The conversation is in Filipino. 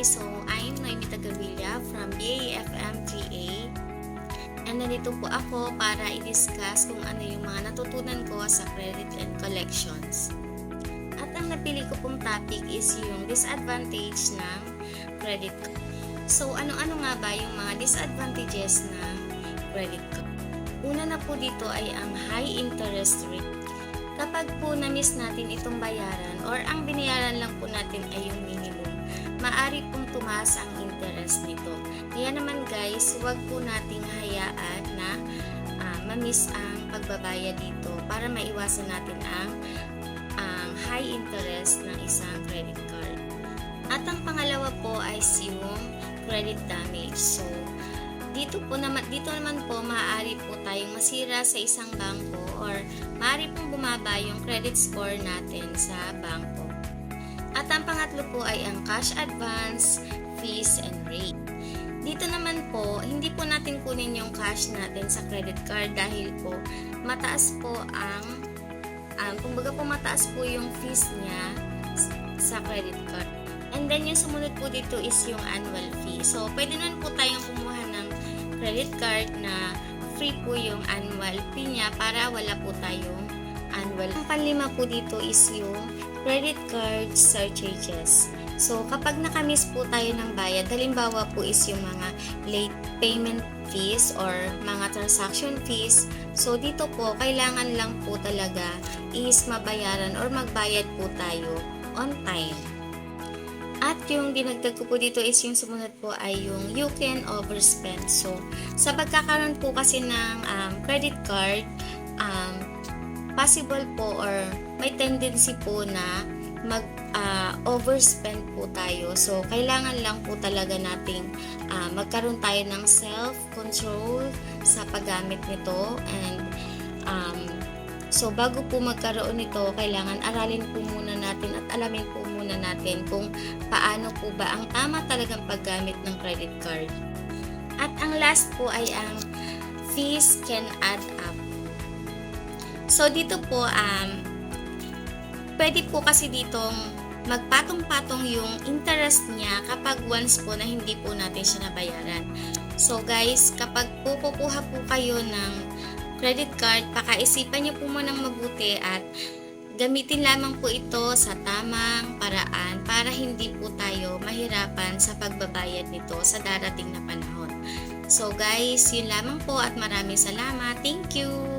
guys, so I'm Noemi Tagavilla from BAFMGA and nandito po ako para i-discuss kung ano yung mga natutunan ko sa credit and collections. At ang napili ko pong topic is yung disadvantage ng credit card. So ano-ano nga ba yung mga disadvantages ng credit card? Una na po dito ay ang high interest rate. Kapag po na-miss natin itong bayaran or ang binayaran lang po natin ay yung minimum, maaari pong tumaas ang interest nito. Kaya naman guys, huwag po nating hayaan na ma-miss ang pagbabayad dito para maiwasan natin ang high interest ng isang credit card. At ang pangalawa po ay yung credit damage. So, dito naman po maaari po tayong masira sa isang bangko or maaari pong bumaba yung credit score natin sa bangko. At ang pangatlo po ay ang cash advance, fees, and rate. Dito naman po, hindi po natin kunin yung cash natin sa credit card dahil po mataas po kumbaga po mataas po yung fees niya sa credit card. And then yung sumunod po dito is yung annual fee. So, pwede naman po tayong kumuha ng credit card na free po yung annual fee niya para wala po tayong annual. Ang panlima po dito is yung credit card surcharges. So, kapag nakamiss po tayo ng bayad, halimbawa po is yung mga late payment fees or mga transaction fees. So, dito po, kailangan lang po talaga is mabayaran or magbayad po tayo on time. At yung dinagdag ko po dito is yung sumunod po ay yung you can overspend. So, sa pagkakaroon po kasi ng credit card, possible po or may tendency po na overspend po tayo. So, kailangan lang po talaga nating magkaroon tayo ng self-control sa paggamit nito. And so, bago po magkaroon nito, kailangan aralin po muna natin at alamin po muna natin kung paano po ba ang tama talagang paggamit ng credit card. At ang last po ay ang fees can add up. So, dito po, pwede po kasi ditong magpatong-patong yung interest niya kapag once po na hindi po natin siya nabayaran. So, guys, kapag kukuha po kayo ng credit card, pakaisipan niyo po munang mabuti at gamitin lamang po ito sa tamang paraan para hindi po tayo mahirapan sa pagbabayad nito sa darating na panahon. So guys, yun lamang po at maraming salamat. Thank you!